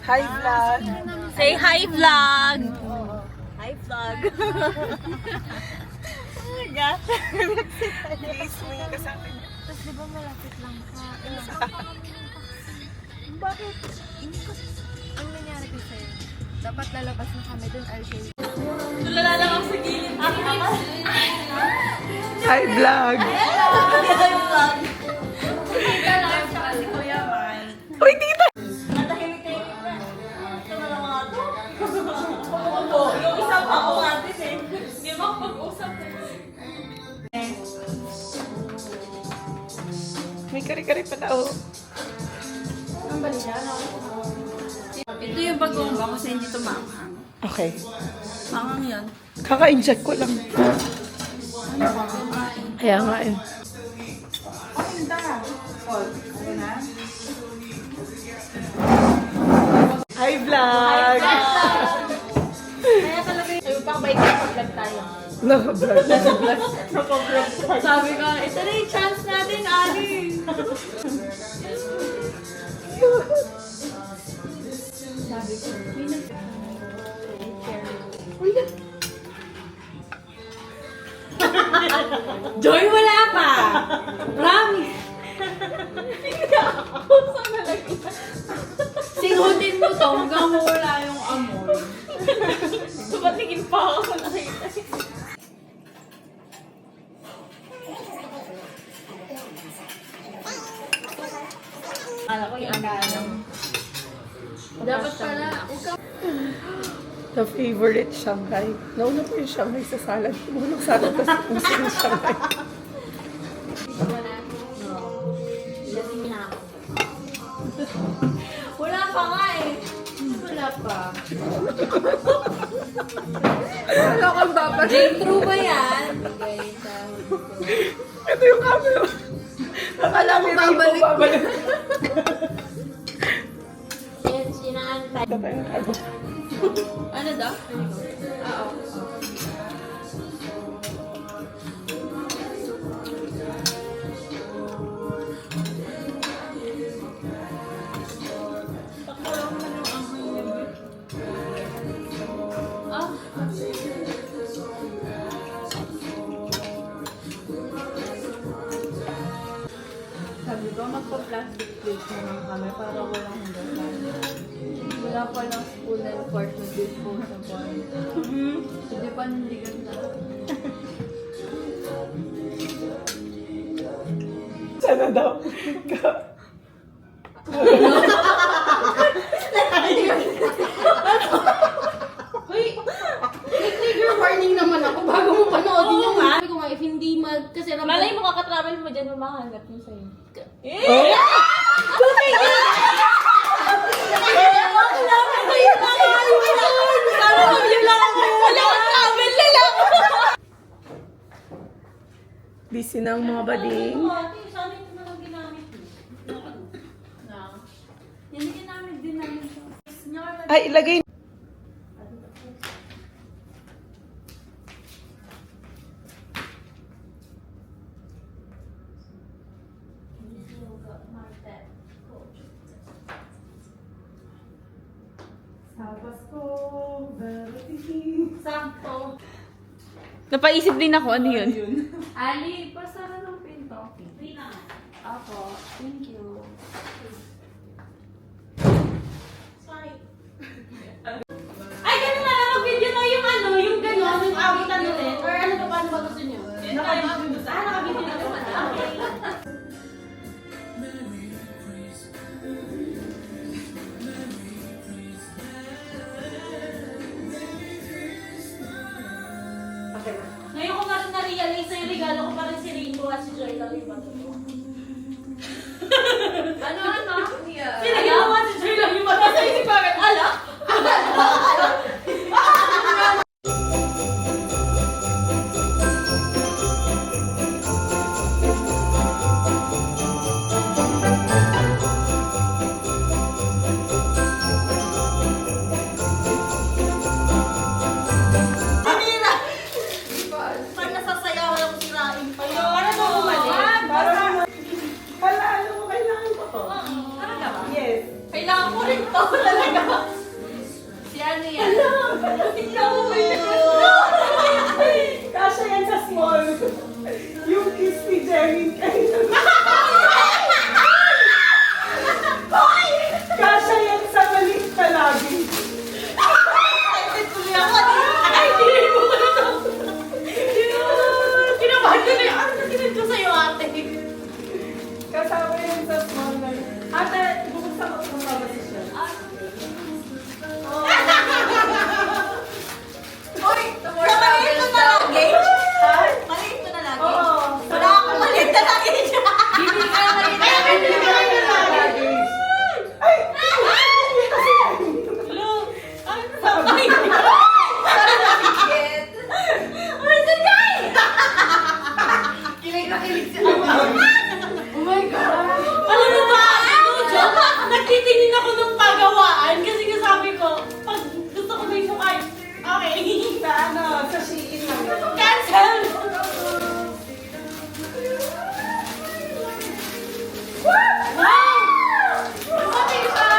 Hi, vlog. Say hi, vlog. Hi, vlog. Oh my gosh. Please, may kasama niya. Tapos di ba malapit lang ka? Bakit? Hindi ko... Ang nangyari kasi, dapat lalabas na kami dun, I'll show you. Tulala lang ako sa gilid. Hi, vlog. Hi, vlog. Tita lang siya kasi Kuya Mike. Uy, tita! Natahimik-tahimik na. Ito na lang mga to. Opo, yung isa pa ako natin eh. Hindi mo mag-usap eh. May kari-kari pa daw. Ang balita na ito yung bagong ba kasi hindi ito maanghang. Okay. Maanghang yun. Kaka-inject ko lang. Kaya nga eh. Hi, vlog! Kaya talaga yung pang bait na pag-vlog tayo. Naka-vlog. Sabi ko, ito na yung chance natin, Ali. Sabi ko, Joy, wala pa! Promise! Singutin mo to hanggang mawala yung amoy. Tumatingin pa ako sa nakita. Alam ko yung ano. Dapat pala, The favorite Shanghai. Nauna po yung Shanghai sa salad. Naunang salad kasi puso yung Shanghai. wala pa nga eh. Wala pa. Wala kang babalik. True ba yan? Ito yung camera. Akala ko babalik. Babalik. Yan, sinaantay. Ito pa yung camera. Ano daw? Oo. Sabi ko, magpa-plastic plate na lang kami para walang hanggang. Wala pa lang spoon and fork na disposable. Hindi pa nandigan na. Sana daw. Uy! May trigger warning naman ako bago mo panoodin yung nga. sabi ko nga, if hindi kasi Malay mo kakatravel mo dyan, mamahanap mo sa'yo. Oh! Busy na ang mga bading. Sana ito na lang ginamit mo. Yan yung ginamit din namin ito. Ay, ilagay. Sakto. Napaisip din ako, ano yun? Ali, pasara ng pinto. Rina. Ako, thank you. Sorry. Ay, ganun na lang. Mag-video na yung ano, yung gano'n, yung abutan ulit. Or ano ba, paano ba gusto nyo? Naka-video na. Naka-video na naman. Okay. Ngayon ko pa rin na-realize na yung regalo ko pa rin si Ringo at si Joy lang yung matutulog. Ano? Yeah. Si Ringo at si Joy lang yung matutulog. Sa isip bakit? Ala? Pag nasasayaw lang sirain pa yun. Para na bumalik. Ako talaga. Si ano yan? Ikaw may Kasha yan sa small. Yung kiss ni Jerry kayo. Kasha yan sa maliit na lagi. Ay, hindi mo ko na to. Kinabahan ko na yun. Ano na tinid ko sa'yo, ate? Kasama yan sa small na. Ate, buksan ko kung mabasa siya. Hoy, Sa maliit mo na luggage? Ha? Maliit mo na luggage? Oo. Wala akong maliit na luggage. bibili ka na rin. Ay, bibili ka na ng luggage. Ay! Look, ano sa bahay? Shit. Where's the guy? Kilig na kilig si Ama. Oh my God. Alam mo ba, joke, nagtitingin ako ng pagawaan kasi sabi ko, pag gusto ko may sukay, okay. Sa ano, sa Shein lang yun. Cancel! Wow! Pati siya.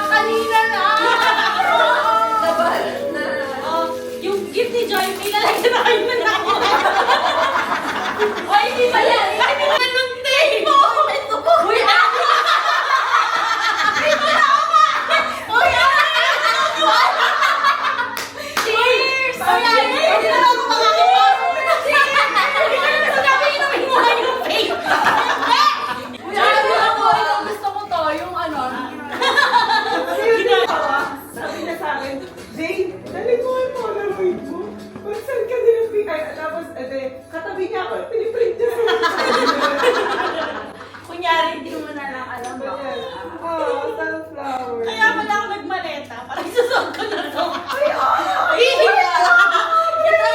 Kanina na. Nabal na. Oh, yung gift ni Joy, may lalagyan na kayo na ako. Hoy, hindi ba yan? Hindi naman ng tape! Ito po. Uy, ako! Uy, Cheers! Ayan, hindi na ako makakapasok. Hindi ka naman sinabi, inumin mo lang yung vape. Uy, alam mo ako, ito gusto ko to, yung ano. Ginagawa, sabi na sa akin, Jane, dali mo yung Polaroid mo. Mag-send ka din ng PI. Tapos, katabi niya ako, piniprint niya sa Kunyari, Hindi mo na lang alam ba? Oh, sunflower. kaya pala ako nagmaleta para isusuot ko na to. Ay, oh! Itry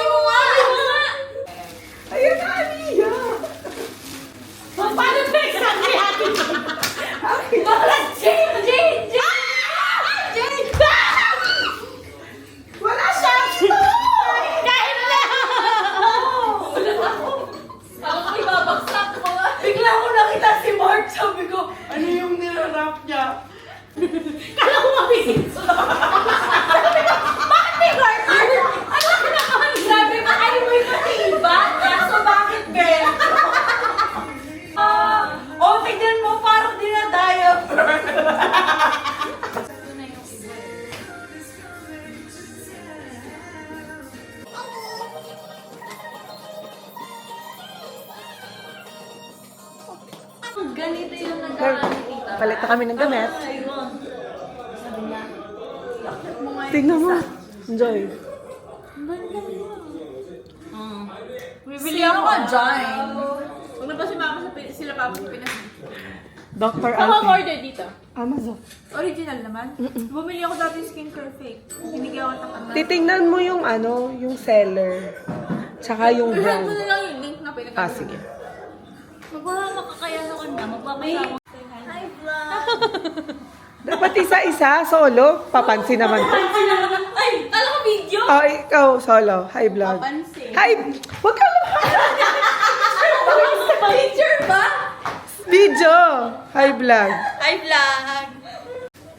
mo nga! Ayun na, Aliyah! Paano ba exam ni Ate Jane? Akin. Bakla, Jane! Jane! Jane! Jane! Wala siyang Kahit na! Ako may babagsak mo. Bigla ko nakita si Mark, sabi ko, Ano yung nirarap niya? kala ko mabigit. Sabi ko, bakit may garter? Ano ka naman? Sabi ba, ay mo yung iba? Kaso bakit, girl? Oh, tignan mo, parang dinadiaper. Ganito yung nagkakaan ni tita. Palit na kami ng damit. Sabi niya, "Bakit mo nga Tingnan mo. Enjoy. Bibili ako ka dyan. Huwag na ba si mama sila papa sa Pinas? Dr. Ako Alfie. order dito. Amazon. Original naman. Bumili ako dati yung skincare fake. Binigyan ako ng tanga. Titingnan mo yung ano, yung seller. Tsaka yung Send brand. mo na lang yung link na pinag- Ah, sige. Magpapama ka kaya naman na, magpapaya mo. Hi, vlog! Dapat isa-isa, solo. Papansin naman to. Ay, alam ko video! Oh, ikaw, solo. Hi, vlog. Papansin. Hi! Huwag ka lang. Picture ba? Video. Hi, vlog. Hi, vlog!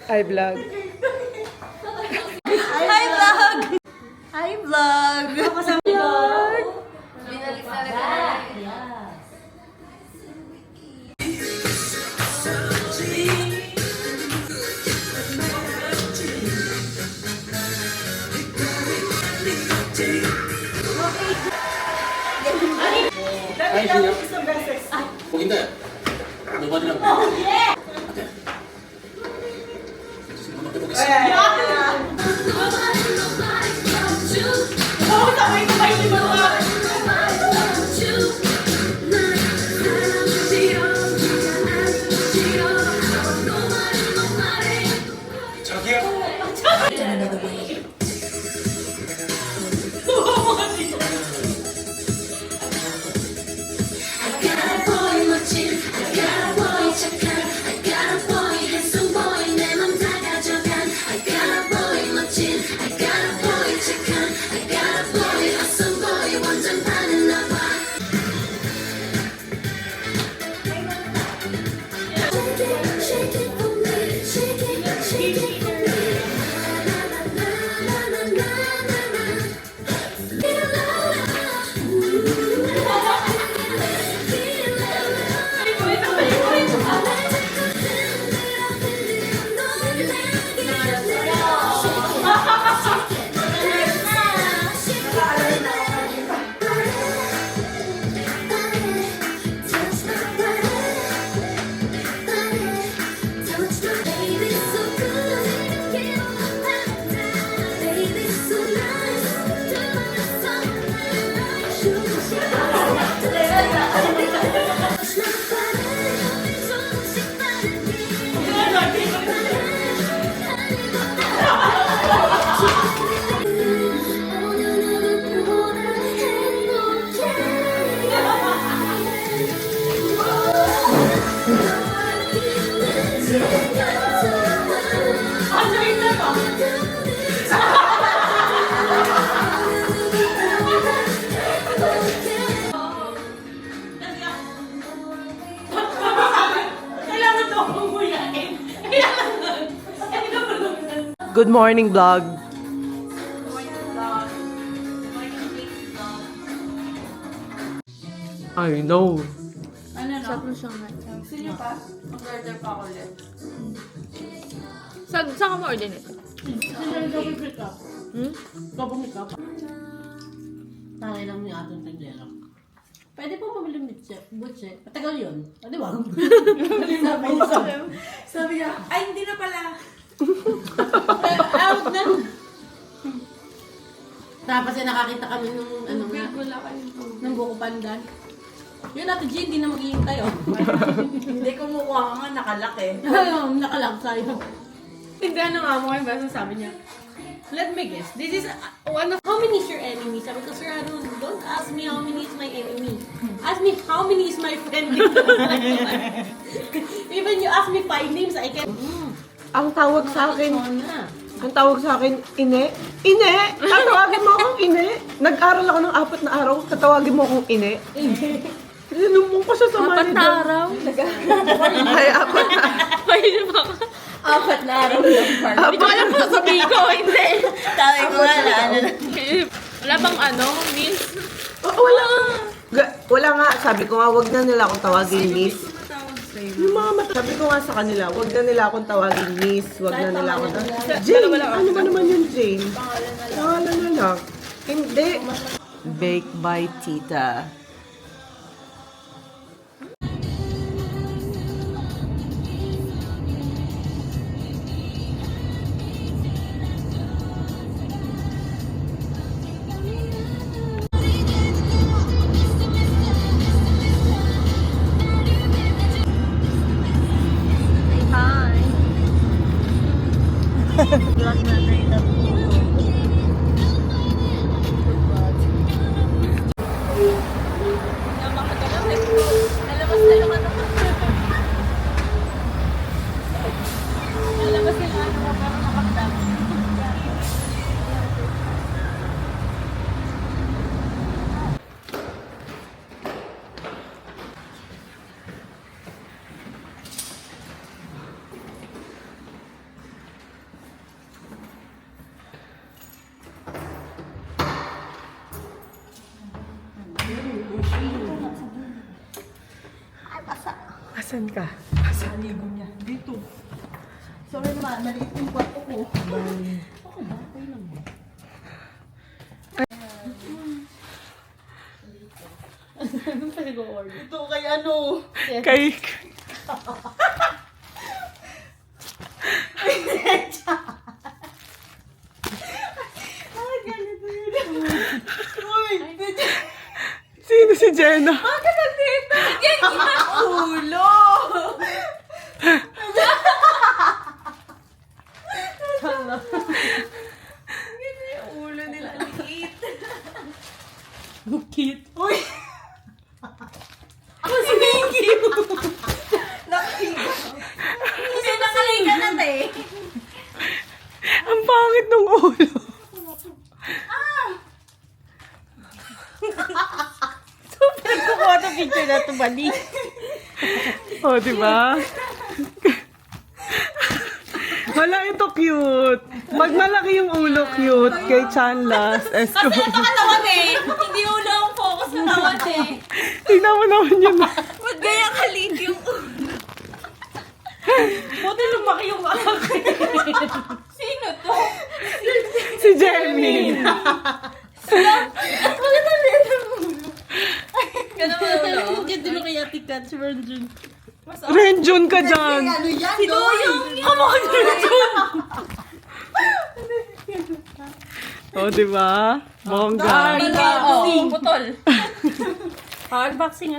Hi, vlog. Hi, vlog! Hi, vlog! Kasama vlog! Binalik sa rin. Dali lang isang beses. Huwag hindi. Lumad lang. Ate. Sumunod ka mag-isa. Oo, sabay ko kayo ni Mama! 자기야. I got a boy, handsome boy, 내 맘 다 가져간 I got Good morning, vlog. I know. Ano no? Sarap na siyang Gusto niyo pa? Mag-order pa ako ulit. Saan ka ma-order nito? Double pick up. Double pick up. Tangay lang yung ating tindera. Pwede po pabili butche. Patagal yun. O, di ba? Sabi niya, ay hindi na pala. Out na. Tapos yung nakakita kami nung ano nga, Wala kayo. ng buko pandan. Yun natin, G, hindi na maghihintay oh. Hindi kumukuha ka nga, nakalaki. Ayun, nakalang sa'yo. Hindi, ano nga mo kayo ba? Sabi niya, let me guess, this is one of... How many is your enemy? Sabi ko, Sir, don't ask me how many is my enemy. Ask me how many is my friend. Even you ask me 5 names, I can... Ang tawag sa akin, na. ang tawag sa akin, ine. Ine! Tatawagin mo akong ine. Nag-aral ako ng 4 na araw, tatawagin mo akong ine. Sinumong ko siya sa 4 na araw? Ay, 4 na. Pwede ba ka? 4 na araw yung park. Hindi ko alam kung sabihin ko, hindi. Sabi ko nga na, ano na. Wala bang ano, miss? Wala. Wala nga, sabi ko nga, wag na nila akong tawagin miss. Yung mga sabi ko nga sa kanila, wag na nila akong tawagin miss, wag na nila akong tawagin. Jane, ano ba naman yun, Jane? Pangalan na lang. Hindi. Baked by Tita. Asan ka? Sorry naman, maliit yung kwarto ko. Okay ba? Okay lang mo. Anong pa nag-order? Ito kay ano? Kay... Sino si Jenna? Bakit nandito? Yan, ulo! Yan yung ulo nila. Liit. Bukit. Uy! Ako si Minky! Kasi nakalika na te. Ang pangit ng ulo. Nagkukuha ng picture na ito, bali. Oh, di ba? Wala, ito cute. Pag malaki yung ulo, cute. Kay Chanlas. Kasi ito katawan eh. Hindi ulo ang focus na tawan eh. Tingnan mo naman yun. Ba't gaya kalit yung ulo? Buti lumaki yung akin. Sino to? Si Jenny. Bakit ang liit ang ulo? Ganun mo ulo? Hindi mo kaya tikat si Renjun. Renjun ka dyan. Si Doyong! Come on, Doyong! Oh, di ba? Bongga. Unboxing. Putol. Unboxing.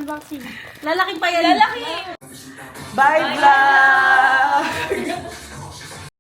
Lalaki pa yan. Lalaki. Bye, vlog!